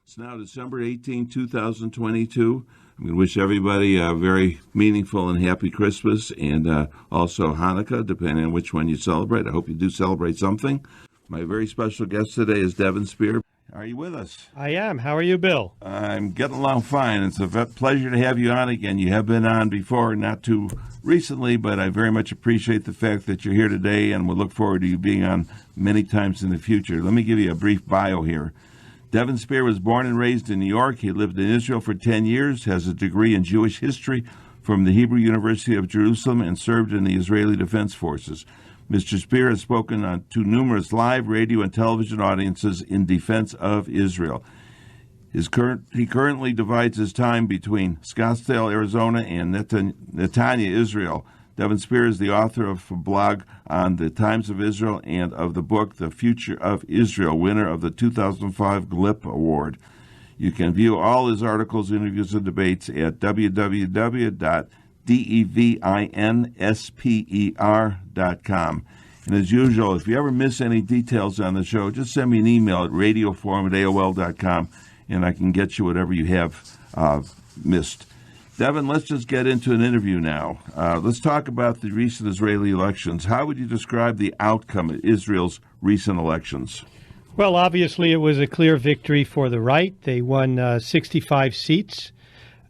It's now December 18, 2022. I'm going to wish everybody a very meaningful and happy Christmas and also Hanukkah, depending on which one you celebrate. I hope you do celebrate something. My very special guest today is Devin Sper. Are you with us? I am. How are you, Bill? I'm getting along fine. It's a pleasure to have you on again. You have been on before, not too recently, but I very much appreciate the fact that you're here today, and we'll look forward to you being on many times in the future. Let me give you a brief bio here. Devin Sper was born and raised in New York. He lived in Israel for 10 years, has a degree in Jewish history from the Hebrew University of Jerusalem, and served in the Israeli Defense Forces. Mr. Sper has spoken to numerous live radio and television audiences in defense of Israel. He currently divides his time between Scottsdale, Arizona, and Netanya, Israel. Devin Sper is the author of a blog on the Times of Israel and of the book The Future of Israel, winner of the 2005 GLIP Award. You can view all his articles, interviews, and debates at www.devinsper.com. And as usual, if you ever miss any details on the show, just send me an email at radioforum@aol.com, and I can get you whatever you have missed. Devin, let's just get into an interview now. Let's talk about the recent Israeli elections. How would you describe the outcome of Israel's recent elections? Well, obviously, it was a clear victory for the right. They won 65 seats.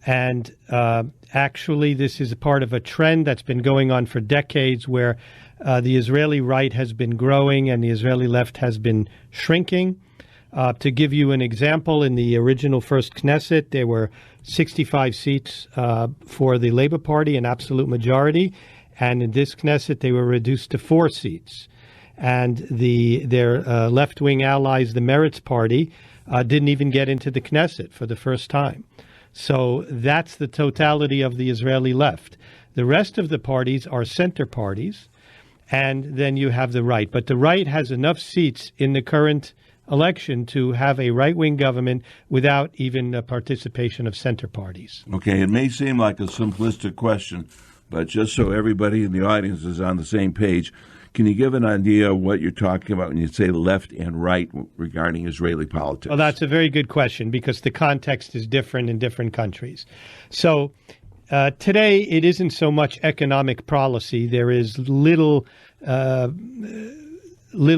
And actually, this is a part of a trend that's been going on for decades where the Israeli right has been growing and the Israeli left has been shrinking. To give you an example, in the original first Knesset, there were 65 seats for the Labour Party, an absolute majority. And in this Knesset, they were reduced to 4 seats. And their left-wing allies, the Meretz Party, didn't even get into the Knesset for the first time. So that's the totality of the Israeli left. The rest of the parties are center parties, and then you have the right. But the right has enough seats in the current election to have a right-wing government without even the participation of center parties. Okay, it may seem like a simplistic question, but just so everybody in the audience is on the same page, can you give an idea of what you're talking about when you say left and right regarding Israeli politics? Well, that's a very good question because the context is different in different countries. So today it isn't so much economic policy. There is little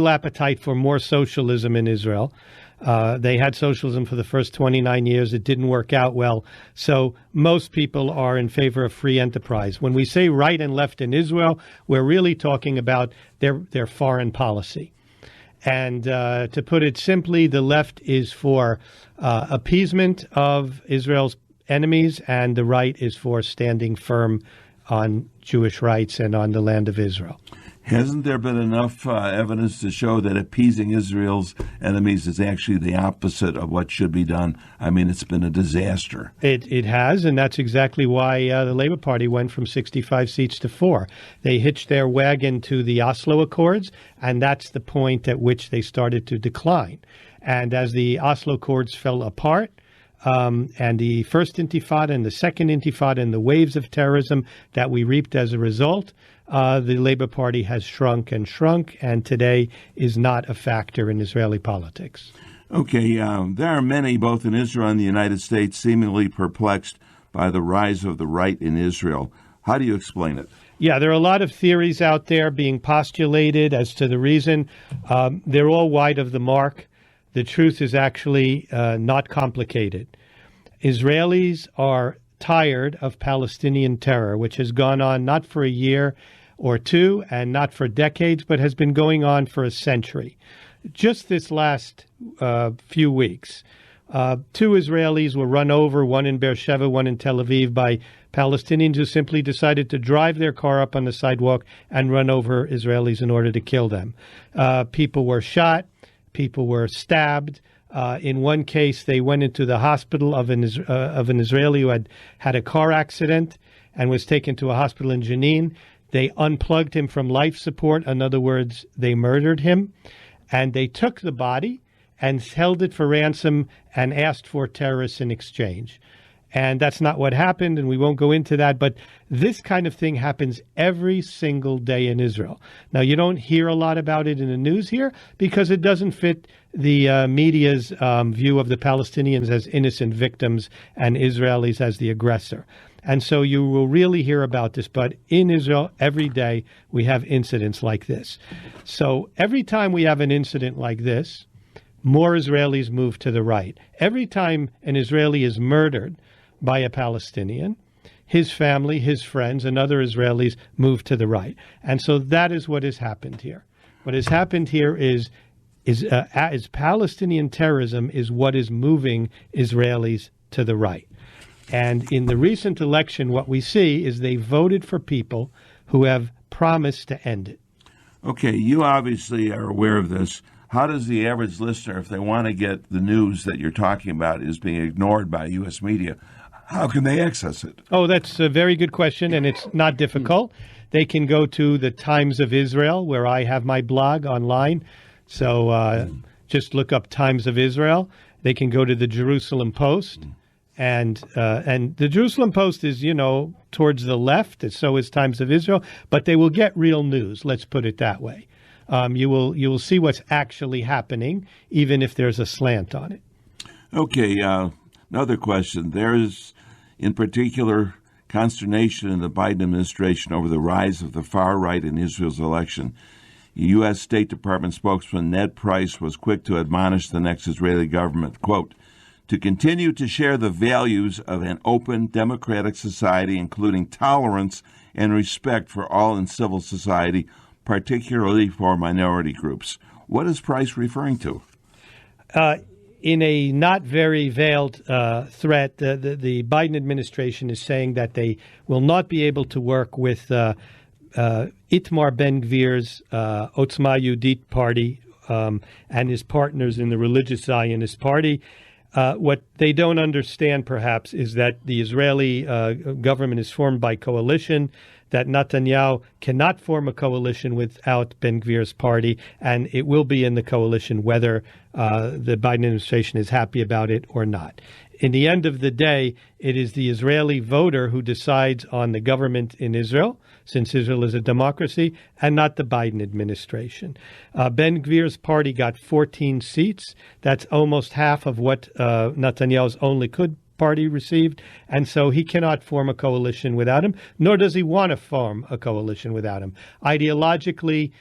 appetite for more socialism in Israel. They had socialism for the first 29 years. It didn't work out well. So most people are in favor of free enterprise. When we say right and left in Israel, we're really talking about their foreign policy. And to put it simply, the left is for appeasement of Israel's enemies, and the right is for standing firm on Jewish rights and on the land of Israel. Hasn't there been enough evidence to show that appeasing Israel's enemies is actually the opposite of what should be done? I mean, it's been a disaster. It has, and that's exactly why the Labour Party went from 65 seats to 4. They hitched their wagon to the Oslo Accords, and that's the point at which they started to decline. And as the Oslo Accords fell apart, and the first Intifada and the second Intifada and the waves of terrorism that we reaped as a result, the Labour Party has shrunk, and today is not a factor in Israeli politics. Okay, there are many, both in Israel and the United States, seemingly perplexed by the rise of the right in Israel. How do you explain it? Yeah, there are a lot of theories out there being postulated as to the reason. They're all wide of the mark. The truth is actually not complicated. Israelis are tired of Palestinian terror, which has gone on not for a year or two and not for decades, but has been going on for a century. Just this last few weeks, 2 Israelis were run over, one in Beersheba, one in Tel Aviv, by Palestinians who simply decided to drive their car up on the sidewalk and run over Israelis in order to kill them. People were shot. People were stabbed. In one case, they went into the hospital of an Israeli who had a car accident and was taken to a hospital in Jenin. They unplugged him from life support. In other words, they murdered him. And they took the body and held it for ransom and asked for terrorists in exchange. And that's not what happened, and we won't go into that. But this kind of thing happens every single day in Israel. Now, you don't hear a lot about it in the news here because it doesn't fit the media's view of the Palestinians as innocent victims and Israelis as the aggressor. And so you will really hear about this. But in Israel, every day, we have incidents like this. So every time we have an incident like this, more Israelis move to the right. Every time an Israeli is murdered by a Palestinian, his family, his friends, and other Israelis move to the right. And so that is what has happened here. What has happened here is Palestinian terrorism is what is moving Israelis to the right. And in the recent election, what we see is they voted for people who have promised to end it. Okay, you obviously are aware of this. How does the average listener, if they want to get the news that you're talking about is being ignored by U.S. media, how can they access it? Oh, that's a very good question, and it's not difficult. They can go to the Times of Israel, where I have my blog online. So just look up Times of Israel. They can go to the Jerusalem Post. And the Jerusalem Post is, towards the left, and so is Times of Israel. But they will get real news, let's put it that way. You will see what's actually happening, even if there's a slant on it. Okay, another question. There is, in particular, consternation in the Biden administration over the rise of the far right in Israel's election. U.S. State Department spokesman Ned Price was quick to admonish the next Israeli government, quote, to continue to share the values of an open, democratic society, including tolerance and respect for all in civil society, particularly for minority groups. What is Price referring to? In a not very veiled threat, the Biden administration is saying that they will not be able to work with Itamar Ben-Gvir's Otzma Yehudit party and his partners in the religious Zionist party. What they don't understand, perhaps, is that the Israeli government is formed by coalition, that Netanyahu cannot form a coalition without Ben-Gvir's party, and it will be in the coalition whether the Biden administration is happy about it or not. In the end of the day, it is the Israeli voter who decides on the government in Israel, since Israel is a democracy, and not the Biden administration. Ben-Gvir's party got 14 seats. That's almost half of what Netanyahu's Own Likud party received, and so he cannot form a coalition without him, nor does he want to form a coalition without him. Ideologically,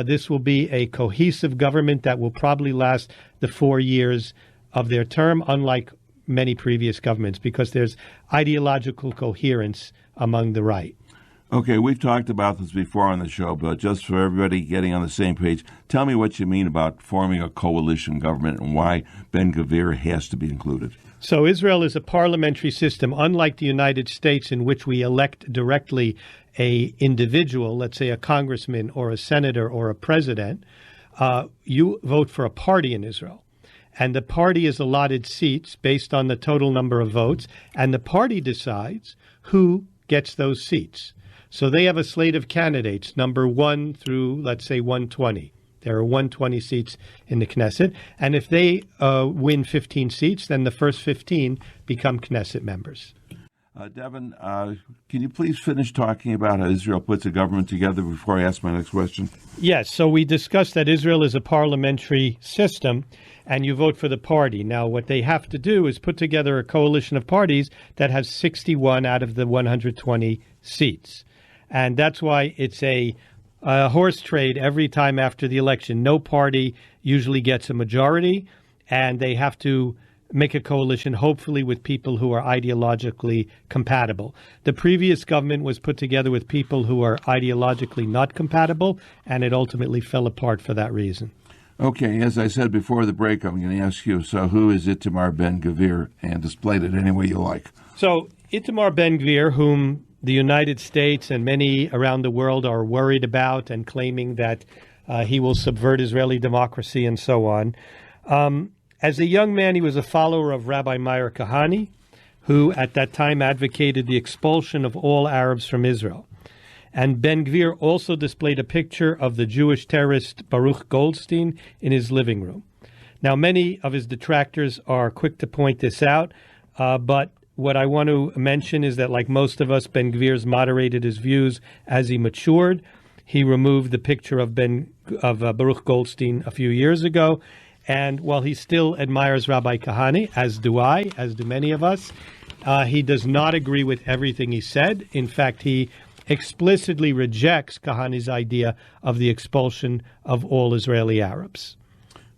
this will be a cohesive government that will probably last the 4 years of their term, unlike many previous governments, because there's ideological coherence among the right. Okay, we've talked about this before on the show, but just for everybody getting on the same page, tell me what you mean about forming a coalition government and why Ben-Gvir has to be included. So Israel is a parliamentary system, unlike the United States, in which we elect directly a individual, let's say a congressman or a senator or a president. You vote for a party in Israel. And the party is allotted seats based on the total number of votes, and the party decides who gets those seats. So they have a slate of candidates, number 1 through, let's say, 120. There are 120 seats in the Knesset. And if they win 15 seats, then the first 15 become Knesset members. Devin, can you please finish talking about how Israel puts a government together before I ask my next question? Yes. So we discussed that Israel is a parliamentary system, and you vote for the party. Now, what they have to do is put together a coalition of parties that has 61 out of the 120 seats. And that's why it's a horse trade every time after the election. No party usually gets a majority, and they have to make a coalition, hopefully with people who are ideologically compatible. The previous government was put together with people who are ideologically not compatible, and it ultimately fell apart for that reason. Okay, as I said before the break, I'm going to ask you, so who is Itamar Ben-Gvir? And display it any way you like. So Itamar Ben-Gvir, whom the United States and many around the world are worried about and claiming that he will subvert Israeli democracy and so on. As a young man, he was a follower of Rabbi Meir Kahane, who at that time advocated the expulsion of all Arabs from Israel. And Ben-Gvir also displayed a picture of the Jewish terrorist Baruch Goldstein in his living room. Now, many of his detractors are quick to point this out, but what I want to mention is that, like most of us, Ben-Gvir's moderated his views as he matured. He removed the picture of Baruch Goldstein a few years ago. And while he still admires Rabbi Kahane, as do I, as do many of us, he does not agree with everything he said. In fact, he explicitly rejects Kahane's idea of the expulsion of all Israeli Arabs.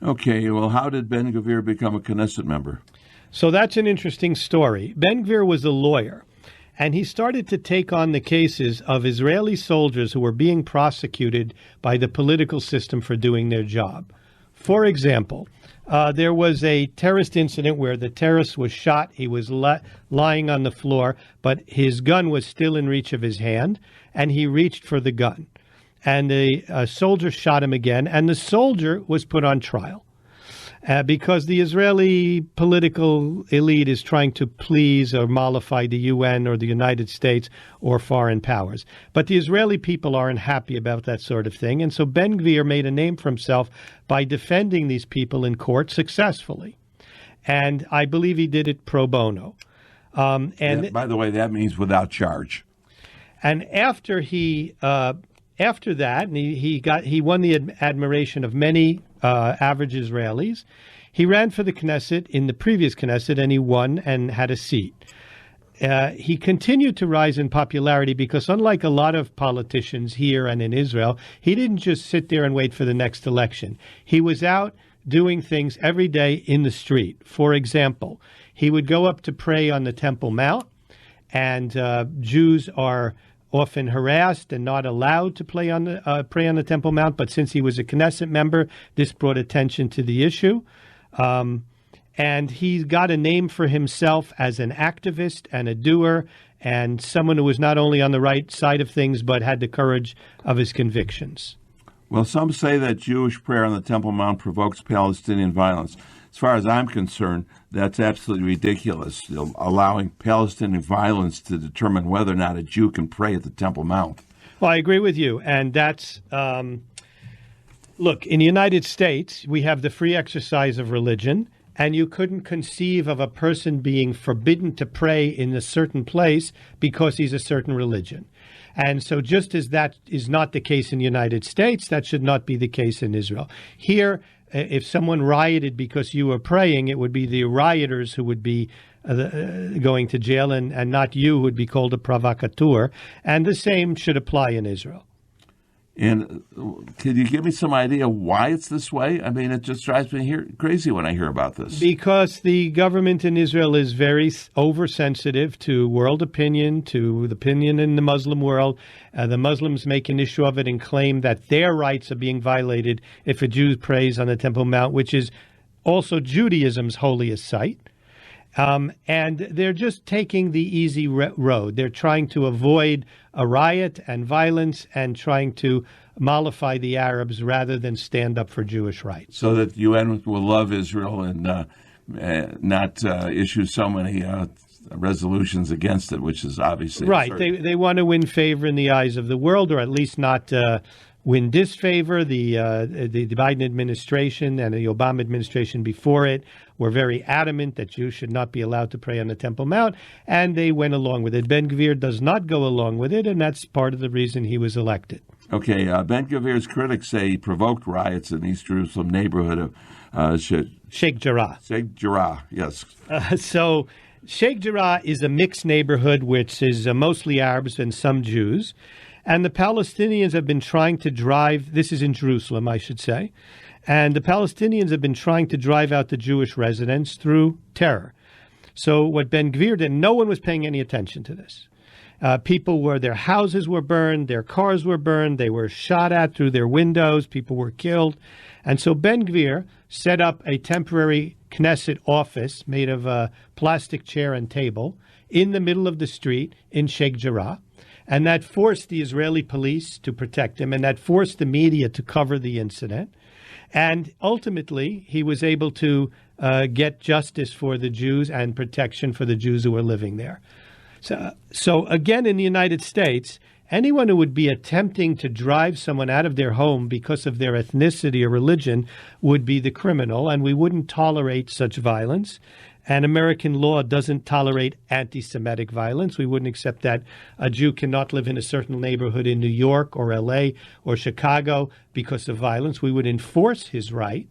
Okay, well, how did Ben-Gvir become a Knesset member? So that's an interesting story. Ben-Gvir was a lawyer, and he started to take on the cases of Israeli soldiers who were being prosecuted by the political system for doing their job. For example, there was a terrorist incident where the terrorist was shot. He was lying on the floor, but his gun was still in reach of his hand, and he reached for the gun. And a soldier shot him again, and the soldier was put on trial because the Israeli political elite is trying to please or mollify the UN or the United States or foreign powers. But the Israeli people aren't happy about that sort of thing, and so Ben-Gvir made a name for himself by defending these people in court successfully. And I believe he did it pro bono. And by the way, that means without charge. And after after that, and he won the admiration of many average Israelis. He ran for the Knesset in the previous Knesset, and he won and had a seat. He continued to rise in popularity because, unlike a lot of politicians here and in Israel, he didn't just sit there and wait for the next election. He was out doing things every day in the street. For example, he would go up to pray on the Temple Mount, and Jews are often harassed and not allowed to pray on the Temple Mount. But since he was a Knesset member, this brought attention to the issue. And he got a name for himself as an activist and a doer and someone who was not only on the right side of things, but had the courage of his convictions. Well, some say that Jewish prayer on the Temple Mount provokes Palestinian violence. As far as I'm concerned, that's absolutely ridiculous, allowing Palestinian violence to determine whether or not a Jew can pray at the Temple Mount. Well, I agree with you. And that's, look, in the United States, we have the free exercise of religion, and you couldn't conceive of a person being forbidden to pray in a certain place because he's a certain religion. And so just as that is not the case in the United States, that should not be the case in Israel. Here, if someone rioted because you were praying, it would be the rioters who would be going to jail and not you who would be called a provocateur. And the same should apply in Israel. And can you give me some idea why it's this way? I mean, it just drives me crazy when I hear about this. Because the government in Israel is very oversensitive to world opinion, to the opinion in the Muslim world. The Muslims make an issue of it and claim that their rights are being violated if a Jew prays on the Temple Mount, which is also Judaism's holiest site. And they're just taking the easy road. They're trying to avoid a riot and violence and trying to mollify the Arabs rather than stand up for Jewish rights. So that UN will love Israel and not issue so many resolutions against it, which is obviously right. absurd. They want to win favor in the eyes of the world, or at least not win disfavor. The Biden administration and the Obama administration before it were very adamant that Jews should not be allowed to pray on the Temple Mount, and they went along with it. Ben-Gvir does not go along with it, and that's part of the reason he was elected. Okay, Ben-Gvir's critics say he provoked riots in East Jerusalem neighborhood of Sheikh Jarrah. Sheikh Jarrah, yes. So Sheikh Jarrah is a mixed neighborhood, which is mostly Arabs and some Jews. And the Palestinians have been trying to drive, this is in Jerusalem, I should say, and the Palestinians have been trying to drive out the Jewish residents through terror. So what Ben-Gvir did, no one was paying any attention to this. Their houses were burned, their cars were burned, they were shot at through their windows, people were killed. And so Ben-Gvir set up a temporary Knesset office made of a plastic chair and table in the middle of the street in Sheikh Jarrah. And that forced the Israeli police to protect him, and that forced the media to cover the incident. And ultimately, he was able to get justice for the Jews and protection for the Jews who were living there. So again, in the United States, anyone who would be attempting to drive someone out of their home because of their ethnicity or religion would be the criminal, and we wouldn't tolerate such violence. And American law doesn't tolerate anti-Semitic violence. We wouldn't accept that a Jew cannot live in a certain neighborhood in New York or L.A. or Chicago because of violence. We would enforce his right.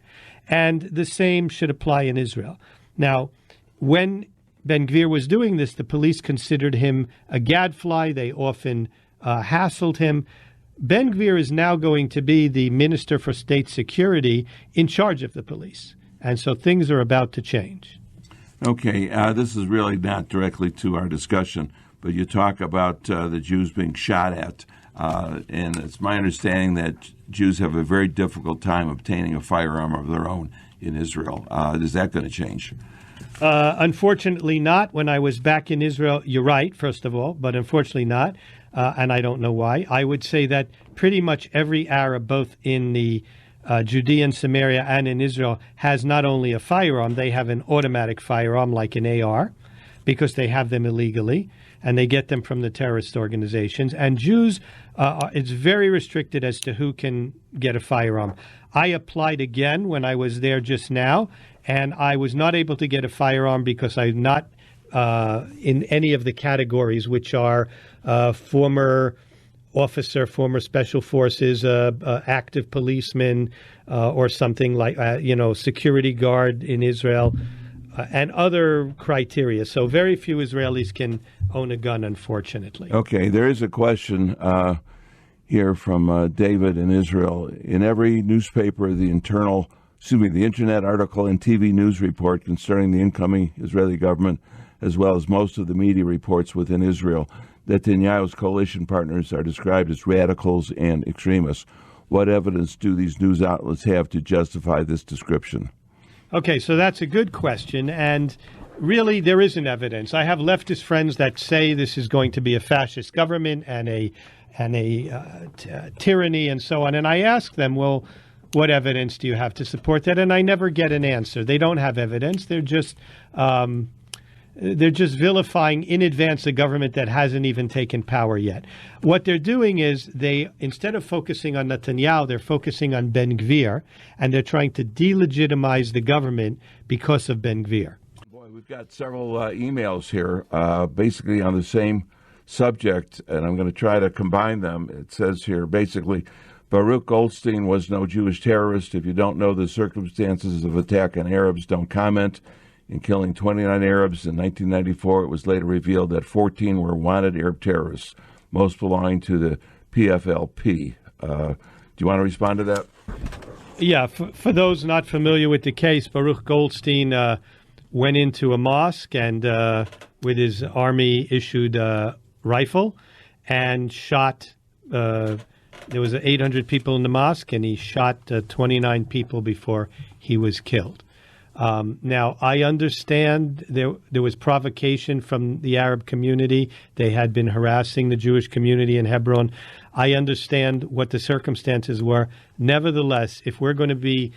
And the same should apply in Israel. Now, when Ben-Gvir was doing this, the police considered him a gadfly. They often hassled him. Ben-Gvir is now going to be the Minister for State Security in charge of the police. And so things are about to change. Okay, this is really not directly to our discussion, but you talk about the Jews being shot at, and it's my understanding that Jews have a very difficult time obtaining a firearm of their own in Israel. Is that going to change? Unfortunately not. When I was back in Israel, you're right, first of all, but unfortunately not, and I don't know why. I would say that pretty much every Arab, both in the Judea and Samaria and in Israel, has not only a firearm, they have an automatic firearm like an AR, because they have them illegally, and they get them from the terrorist organizations. And Jews, it's very restricted as to who can get a firearm. I applied again when I was there just now, and I was not able to get a firearm because I'm not in any of the categories, which are former officer, former special forces, active policeman, or something like, security guard in Israel, and other criteria. So very few Israelis can own a gun, unfortunately. Okay, there is a question here from David in Israel. In every newspaper, the internet article and TV news report concerning the incoming Israeli government, as well as most of the media reports within Israel, Netanyahu's coalition partners are described as radicals and extremists. What evidence do these news outlets have to justify this description? Okay, so that's a good question, and really there isn't evidence. I have leftist friends that say this is going to be a fascist government and a tyranny and so on, and I ask them, well, what evidence do you have to support that? And I never get an answer. They don't have evidence. They're just vilifying in advance a government that hasn't even taken power yet. What they're doing is instead of focusing on Netanyahu, they're focusing on Ben-Gvir, and they're trying to delegitimize the government because of Ben-Gvir. Boy, we've got several emails here, basically on the same subject, and I'm going to try to combine them. It says here, basically, Baruch Goldstein was no Jewish terrorist. If you don't know the circumstances of attack on Arabs, don't comment. In killing 29 Arabs in 1994, it was later revealed that 14 were wanted Arab terrorists, most belonging to the PFLP. Do you want to respond to that? Yeah, for those not familiar with the case, Baruch Goldstein went into a mosque and with his army-issued rifle and shot. There was 800 people in the mosque, and he shot 29 people before he was killed. Now, I understand there was provocation from the Arab community. They had been harassing the Jewish community in Hebron. I understand what the circumstances were. Nevertheless, if we're going to be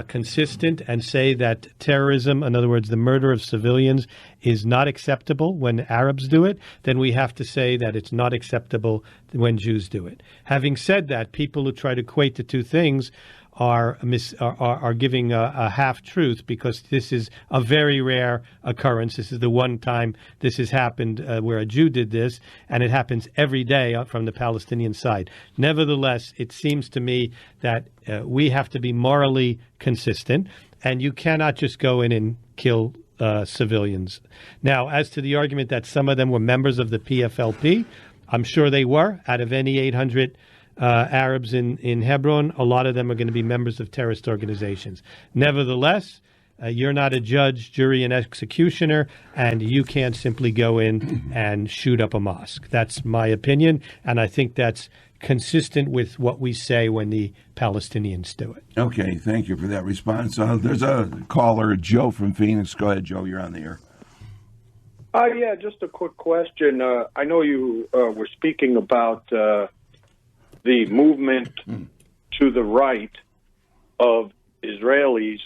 consistent and say that terrorism, in other words, the murder of civilians, is not acceptable when Arabs do it, then we have to say that it's not acceptable when Jews do it. Having said that, people who try to equate the two things are giving a half-truth, because this is a very rare occurrence. This is the one time this has happened where a Jew did this, and it happens every day from the Palestinian side. Nevertheless, it seems to me that we have to be morally consistent, and you cannot just go in and kill civilians. Now, as to the argument that some of them were members of the PFLP, I'm sure they were. Out of any 800 Arabs in Hebron, a lot of them are going to be members of terrorist organizations. Nevertheless, you're not a judge, jury, and executioner, and you can't simply go in and shoot up a mosque. That's my opinion, and I think that's consistent with what we say when the Palestinians do it. Okay, thank you for that response. There's a caller, Joe from Phoenix. Go ahead, Joe, you're on the air. Yeah, just a quick question. I know you were speaking about the movement to the right of Israelis.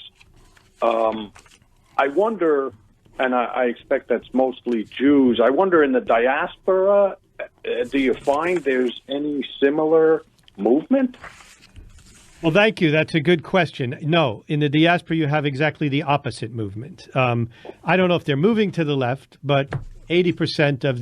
I wonder, and I expect that's mostly Jews, I wonder in the diaspora, do you find there's any similar movement? Well, thank you. That's a good question. No, in the diaspora, you have exactly the opposite movement. I don't know if they're moving to the left, but 80% of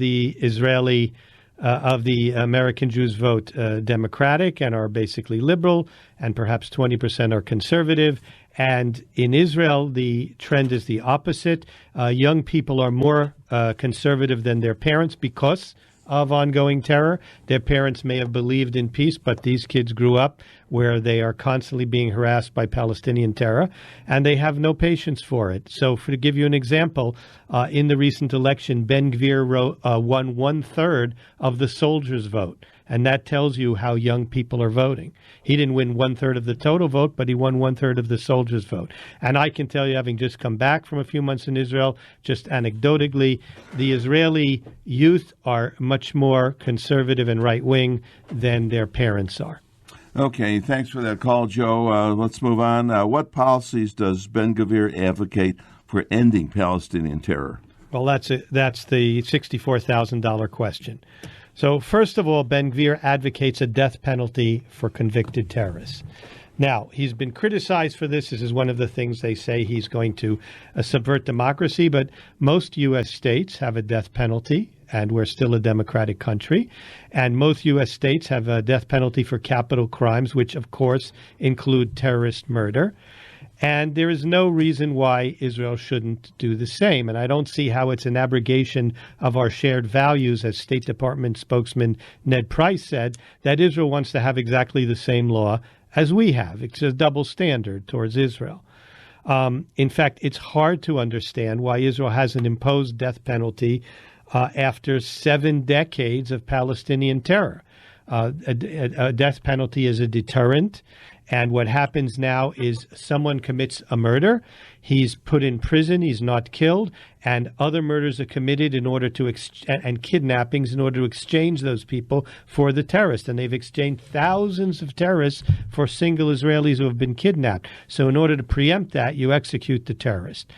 the American Jews vote Democratic and are basically liberal, and perhaps 20% are conservative. And in Israel, the trend is the opposite. Young people are more conservative than their parents because of ongoing terror. Their parents may have believed in peace, but these kids grew up where they are constantly being harassed by Palestinian terror, and they have no patience for it. So to give you an example, in the recent election, Ben Gvir won 1/3 of the soldiers' vote. And that tells you how young people are voting. He didn't win 1/3 of the total vote, but he won 1/3 of the soldiers' vote. And I can tell you, having just come back from a few months in Israel, just anecdotally, the Israeli youth are much more conservative and right-wing than their parents are. Okay, thanks for that call, Joe. Let's move on. What policies does Ben Gvir advocate for ending Palestinian terror? Well, that's the $64,000 question. So first of all, Ben Gvir advocates a death penalty for convicted terrorists. Now, he's been criticized for this. This is one of the things they say he's going to subvert democracy, but most U.S. states have a death penalty, and we're still a democratic country. And most U.S. states have a death penalty for capital crimes, which, of course, include terrorist murder. And there is no reason why Israel shouldn't do the same. And I don't see how it's an abrogation of our shared values, as State Department spokesman Ned Price said, that Israel wants to have exactly the same law as we have. It's a double standard towards Israel. In fact, it's hard to understand why Israel hasn't imposed death penalty after 7 decades of Palestinian terror. A death penalty is a deterrent. And what happens now is someone commits a murder, he's put in prison, he's not killed, and other murders are committed in order to and kidnappings in order to exchange those people for the terrorists. And they've exchanged thousands of terrorists for single Israelis who have been kidnapped. So in order to preempt that, you execute the terrorist.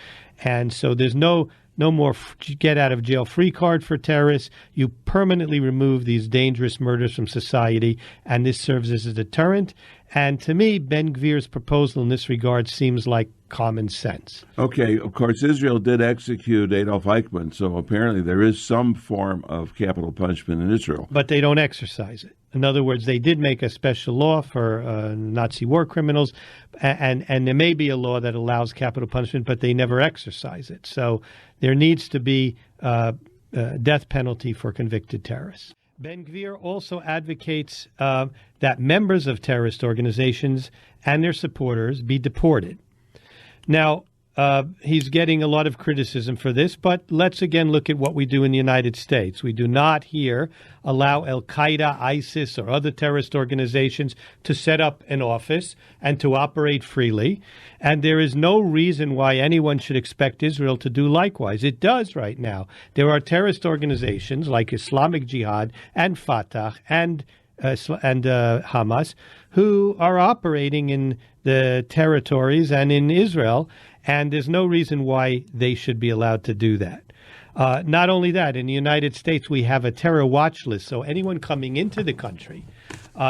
And so there's no more get out of jail free card for terrorists. You permanently remove these dangerous murders from society, and this serves as a deterrent. And to me, Ben Gvir's proposal in this regard seems like common sense. Okay, of course, Israel did execute Adolf Eichmann, so apparently there is some form of capital punishment in Israel. But they don't exercise it. In other words, they did make a special law for Nazi war criminals, and there may be a law that allows capital punishment, but they never exercise it. So there needs to be death penalty for convicted terrorists. Ben Gvir also advocates that members of terrorist organizations and their supporters be deported. Now, he's getting a lot of criticism for this, but let's again look at what we do in the United States. We do not here allow Al-Qaeda, ISIS, or other terrorist organizations to set up an office and to operate freely. And there is no reason why anyone should expect Israel to do likewise. It does right now. There are terrorist organizations like Islamic Jihad and Fatah and Hamas who are operating in the territories and in Israel, and there's no reason why they should be allowed to do that. Not only that, in the United States, we have a terror watch list, so anyone coming into the country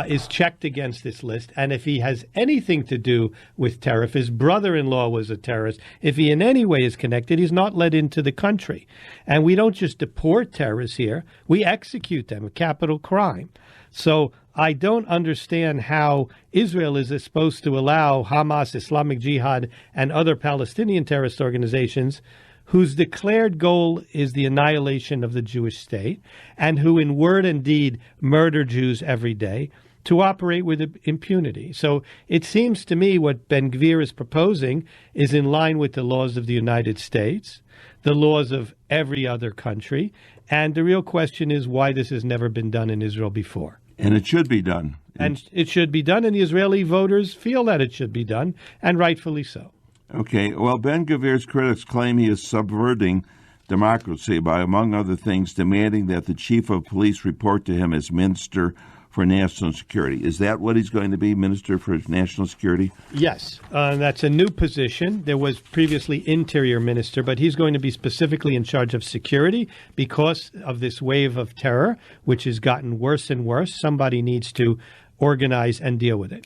is checked against this list, and if he has anything to do with terror, if his brother-in-law was a terrorist, if he in any way is connected, he's not let into the country. And we don't just deport terrorists here, we execute them, a capital crime. So I don't understand how Israel is supposed to allow Hamas, Islamic Jihad, and other Palestinian terrorist organizations whose declared goal is the annihilation of the Jewish state and who in word and deed murder Jews every day, to operate with impunity. So it seems to me what Ben Gvir is proposing is in line with the laws of the United States, the laws of every other country, and the real question is why this has never been done in Israel before. And it should be done. And it should be done, and the Israeli voters feel that it should be done, and rightfully so. Okay, well, Ben Gvir's critics claim he is subverting democracy by, among other things, demanding that the chief of police report to him as Minister for National Security. Is that what he's going to be, Minister for National Security? Yes, that's a new position. There was previously Interior Minister, but he's going to be specifically in charge of security because of this wave of terror, which has gotten worse and worse. Somebody needs to organize and deal with it.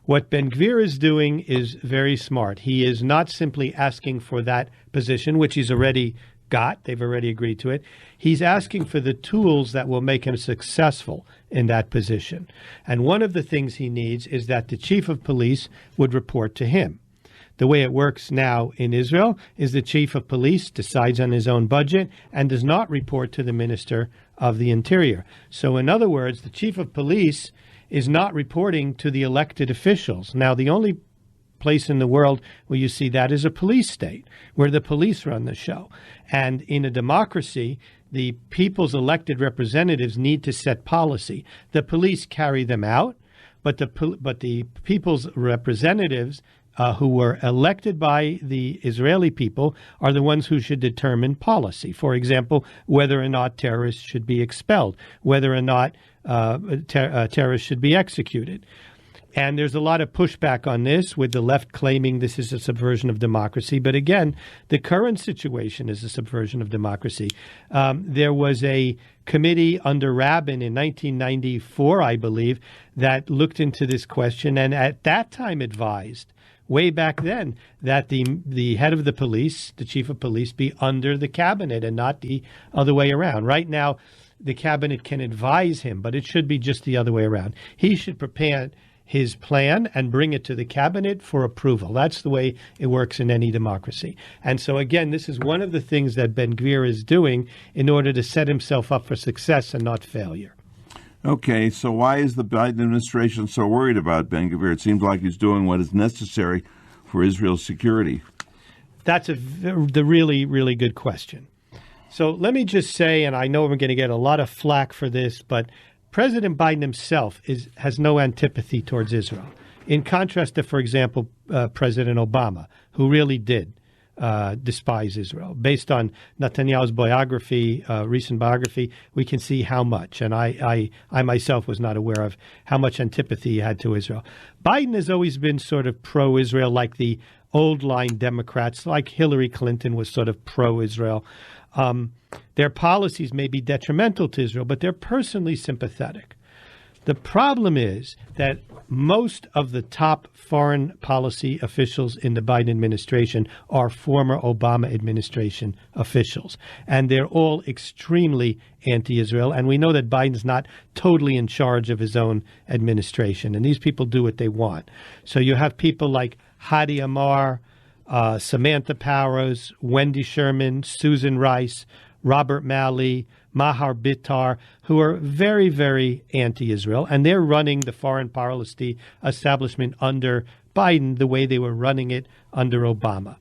What Ben-Gvir is doing is very smart. He is not simply asking for that position, which he's already got. They've already agreed to it. He's asking for the tools that will make him successful in that position. And one of the things he needs is that the chief of police would report to him. The way it works now in Israel is the chief of police decides on his own budget and does not report to the minister of the interior. So in other words, the chief of police is not reporting to the elected officials. Now, the only place in the world where you see that is a police state, where the police run the show. And in a democracy, the people's elected representatives need to set policy. The police carry them out, but the people's representatives who were elected by the Israeli people are the ones who should determine policy. For example, whether or not terrorists should be expelled, whether or not terrorists should be executed. And there's a lot of pushback on this, with the left claiming this is a subversion of democracy. But again, the current situation is a subversion of democracy. There was a committee under Rabin in 1994, I believe, that looked into this question and at that time advised, way back then, that the head of the police, the chief of police, be under the cabinet and not the other way around. Right now, the cabinet can advise him, but it should be just the other way around. He should prepare his plan and bring it to the cabinet for approval. That's the way it works in any democracy. And so, again, this is one of the things that Ben-Gvir is doing in order to set himself up for success and not failure. Okay, so why is the Biden administration so worried about Ben-Gvir? It seems like he's doing what is necessary for Israel's security. That's the really, really good question. So let me just say, and I know we're going to get a lot of flack for this, but President Biden himself has no antipathy towards Israel, in contrast to, for example, President Obama, who really did despise Israel. Based on Netanyahu's biography, recent biography, we can see how much. And I myself was not aware of how much antipathy he had to Israel. Biden has always been sort of pro-Israel, like the old line Democrats, like Hillary Clinton was sort of pro-Israel. Their policies may be detrimental to Israel, but they're personally sympathetic. The problem is that most of the top foreign policy officials in the Biden administration are former Obama administration officials, and they're all extremely anti-Israel. And we know that Biden's not totally in charge of his own administration, and these people do what they want. So you have people like Hadi Amar, Samantha Powers, Wendy Sherman, Susan Rice, Robert Malley, Mahar Bitar, who are very, very anti-Israel, and they're running the foreign policy establishment under Biden the way they were running it under Obama.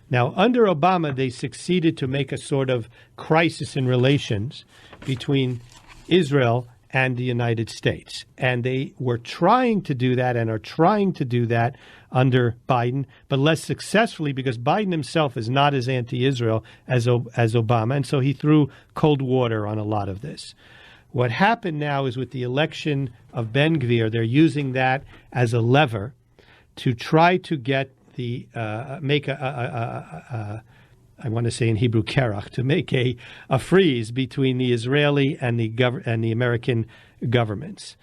Now, under Obama, they succeeded to make a sort of crisis in relations between Israel and the United States. And they were trying to do that and are trying to do that under Biden, but less successfully because Biden himself is not as anti-Israel as Obama. And so he threw cold water on a lot of this. What happened now is with the election of Ben-Gvir, they're using that as a lever to try to get the make I want to say in Hebrew kerach, to make a freeze between the Israeli and the American governments.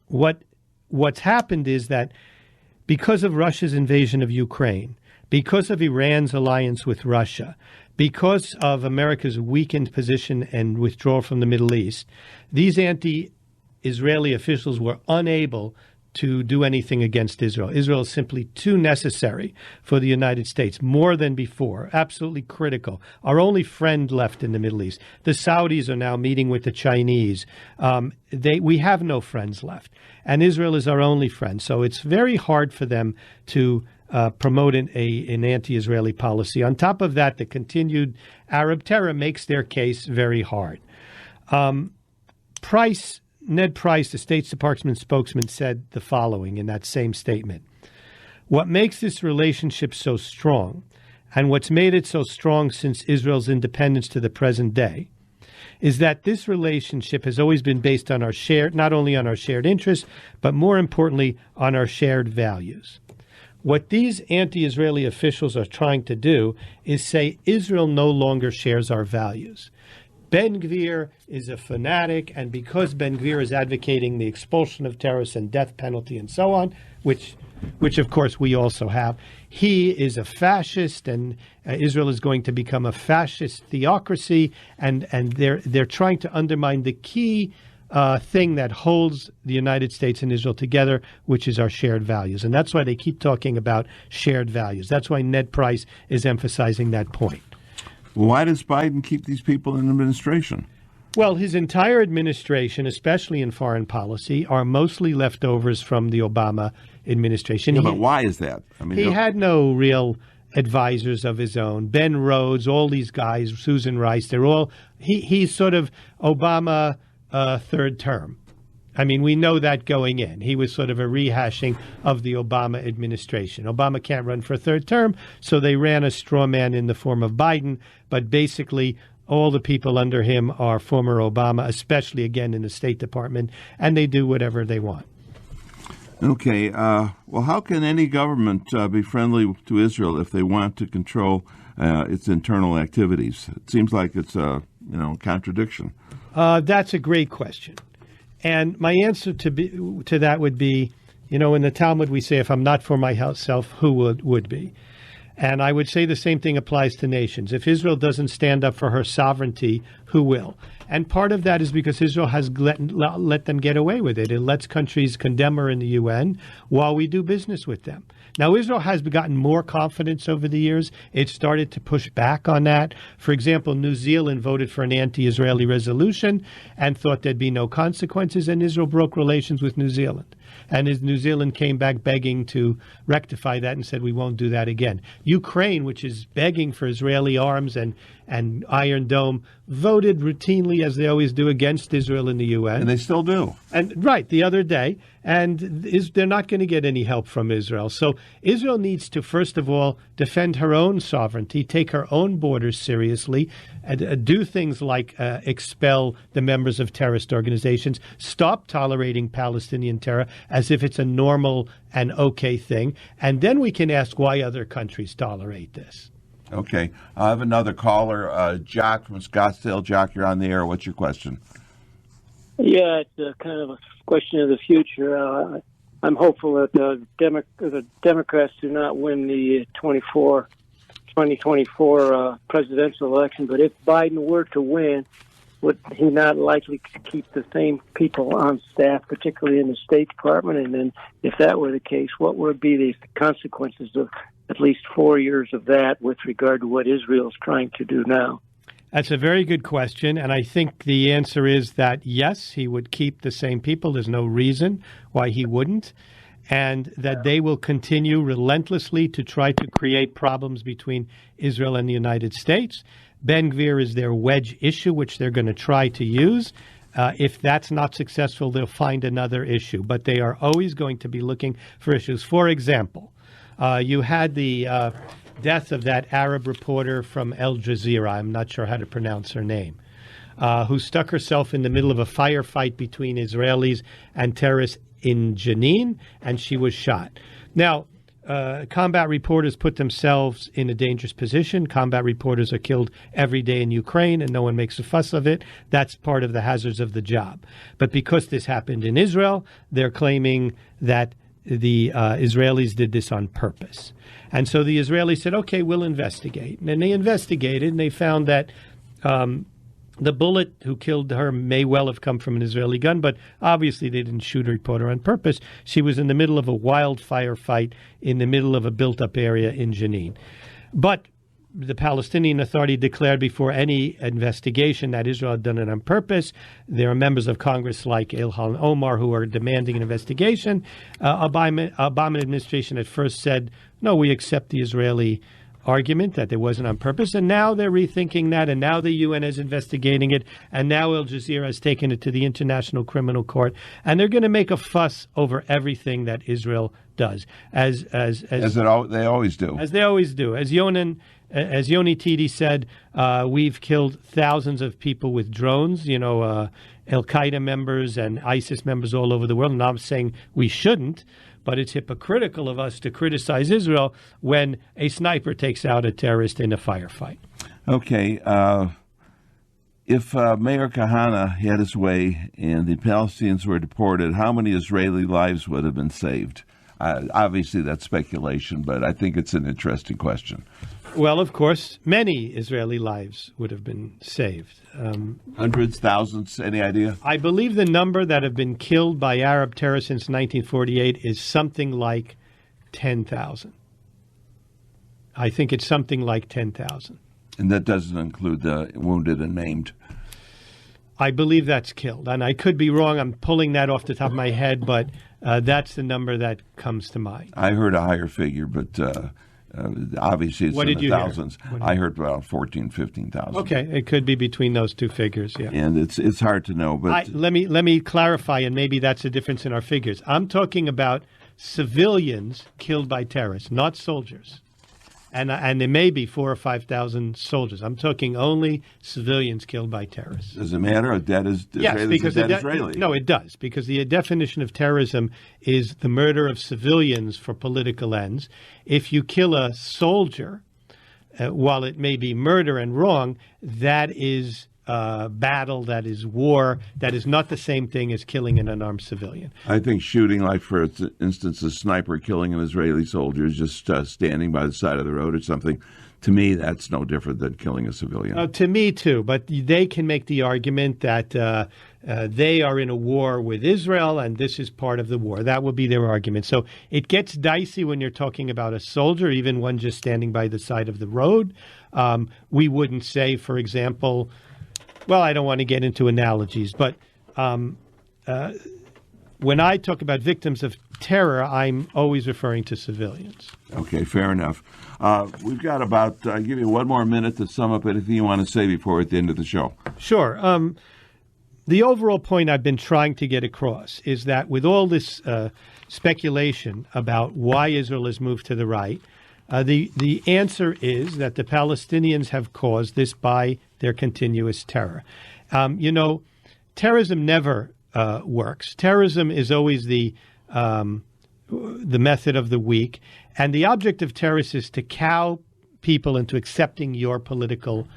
What's happened is that because of Russia's invasion of Ukraine, because of Iran's alliance with Russia, because of America's weakened position and withdrawal from the Middle East, these anti-Israeli officials were unable to do anything against Israel. Israel is simply too necessary for the United States, more than before, absolutely critical. Our only friend left in the Middle East. The Saudis are now meeting with the Chinese. We have no friends left, and Israel is our only friend. So it's very hard for them to promote an anti-Israeli policy. On top of that, the continued Arab terror makes their case very hard. Ned Price, the State Department spokesman, said the following in that same statement. What makes this relationship so strong, and what's made it so strong since Israel's independence to the present day, is that this relationship has always been based on not only on our shared interests, but more importantly, on our shared values. What these anti-Israeli officials are trying to do is say Israel no longer shares our values. Ben-Gvir is a fanatic, and because Ben-Gvir is advocating the expulsion of terrorists and death penalty and so on, which of course we also have, he is a fascist, and Israel is going to become a fascist theocracy, and they're trying to undermine the key thing that holds the United States and Israel together, which is our shared values. And that's why they keep talking about shared values. That's why Ned Price is emphasizing that point. Why does Biden keep these people in administration? Well, his entire administration, especially in foreign policy, are mostly leftovers from the Obama administration. Yeah, but why is that? I mean, he had no real advisors of his own. Ben Rhodes, all these guys, Susan Rice, they're all, he's sort of Obama third term. I mean, we know that going in. He was sort of a rehashing of the Obama administration. Obama can't run for a third term, so they ran a straw man in the form of Biden. But basically, all the people under him are former Obama, especially, again, in the State Department, and they do whatever they want. Okay. Well, how can any government be friendly to Israel if they want to control its internal activities? It seems like it's a contradiction. That's a great question. And my answer to that would be, in the Talmud we say, if I'm not for myself, who would be? And I would say the same thing applies to nations. If Israel doesn't stand up for her sovereignty, who will? And part of that is because Israel has let them get away with it. It lets countries condemn her in the UN while we do business with them. Now, Israel has gotten more confidence over the years. It started to push back on that. For example, New Zealand voted for an anti-Israeli resolution and thought there'd be no consequences, and Israel broke relations with New Zealand. And as New Zealand came back begging to rectify that and said, we won't do that again. Ukraine, which is begging for Israeli arms and Iron Dome, voted routinely, as they always do, against Israel in the UN. And they still do. And right, the other day. And they're not going to get any help from Israel. So Israel needs to, first of all, defend her own sovereignty, take her own borders seriously, and do things like expel the members of terrorist organizations, stop tolerating Palestinian terror as if it's a normal and okay thing. And then we can ask why other countries tolerate this. Okay. I have another caller, Jock from Scottsdale. Jock, you're on the air. What's your question? Yeah, it's a kind of a question of the future. I'm hopeful that the Democrats do not win the 2024 presidential election. But if Biden were to win, would he not likely keep the same people on staff, particularly in the State Department? And then if that were the case, what would be the consequences of at least 4 years of that with regard to what Israel's trying to do now? That's a very good question, and I think the answer is that, yes, he would keep the same people. There's no reason why he wouldn't, and that they will continue relentlessly to try to create problems between Israel and the United States. Ben-Gvir is their wedge issue, which they're going to try to use. If that's not successful, they'll find another issue, but they are always going to be looking for issues. For example, you had the death of that Arab reporter from Al Jazeera, I'm not sure how to pronounce her name, who stuck herself in the middle of a firefight between Israelis and terrorists in Jenin, and she was shot. Now, combat reporters put themselves in a dangerous position. Combat reporters are killed every day in Ukraine, and no one makes a fuss of it. That's part of the hazards of the job. But because this happened in Israel, they're claiming that the Israelis did this on purpose. And so the Israelis said, okay, we'll investigate. And then they investigated, and they found that the bullet who killed her may well have come from an Israeli gun, but obviously they didn't shoot a reporter on purpose. She was in the middle of a wildfire fight in the middle of a built-up area in Jenin. But the Palestinian Authority declared before any investigation that Israel had done it on purpose. There are members of Congress like Ilhan Omar who are demanding an investigation. Obama administration at first said, no, we accept the Israeli argument that it wasn't on purpose, and now they're rethinking that, and now the UN is investigating it, and now Al Jazeera has taken it to the International Criminal Court, and they're going to make a fuss over everything that Israel does, as they always do. As they always do. As Yoni Tidi said, we've killed thousands of people with drones, Al-Qaeda members and ISIS members all over the world, and I'm saying we shouldn't. But it's hypocritical of us to criticize Israel when a sniper takes out a terrorist in a firefight. Okay. If Mayor Kahana had his way and the Palestinians were deported, how many Israeli lives would have been saved? Obviously, that's speculation, but I think it's an interesting question. Well, of course, many Israeli lives would have been saved. Hundreds, thousands, any idea? I believe the number that have been killed by Arab terrorists since 1948 is something like 10,000. I think it's something like 10,000. And that doesn't include the wounded and maimed. I believe that's killed. And I could be wrong. I'm pulling that off the top of my head, but that's the number that comes to mind. I heard a higher figure, but obviously it's What in did the you hear? thousands. I heard about 14, 15,000. Okay, it could be between those two figures, yeah. And it's hard to know. But Let me clarify, and maybe that's the difference in our figures. I'm talking about civilians killed by terrorists, not soldiers. And there may be 4,000 or 5,000 soldiers. I'm talking only civilians killed by terrorists. does it matter? A dead is Yes, Israeli because is a dead Israeli. No, it does, because the definition of terrorism is the murder of civilians for political ends. If you kill a soldier, while it may be murder and wrong, that is battle, that is war, that is not the same thing as killing an unarmed civilian. I think shooting, like for instance, a sniper killing an Israeli soldier just standing by the side of the road or something, to me, that's no different than killing a civilian. To me, too. But they can make the argument that they are in a war with Israel and this is part of the war. That would be their argument. So it gets dicey when you're talking about a soldier, even one just standing by the side of the road. We wouldn't say, for example, well, I don't want to get into analogies, but when I talk about victims of terror, I'm always referring to civilians. Okay, fair enough. We've got about, I'll give you one more minute to sum up anything you want to say before at the end of the show. Sure. The overall point I've been trying to get across is that with all this speculation about why Israel has moved to the right, the answer is that the Palestinians have caused this by their continuous terror. Terrorism never works. Terrorism is always the method of the weak, and the object of terrorists is to cow people into accepting your political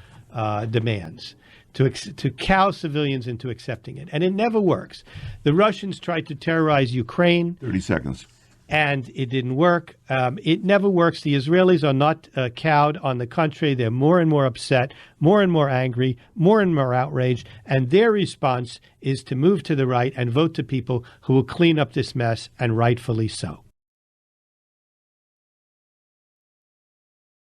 demands, to cow civilians into accepting it, and it never works. The Russians tried to terrorize Ukraine. 30 seconds. And it didn't work. It never works. The Israelis are not cowed. On the contrary, they're more and more upset, more and more angry, more and more outraged. And their response is to move to the right and vote to people who will clean up this mess, and rightfully so.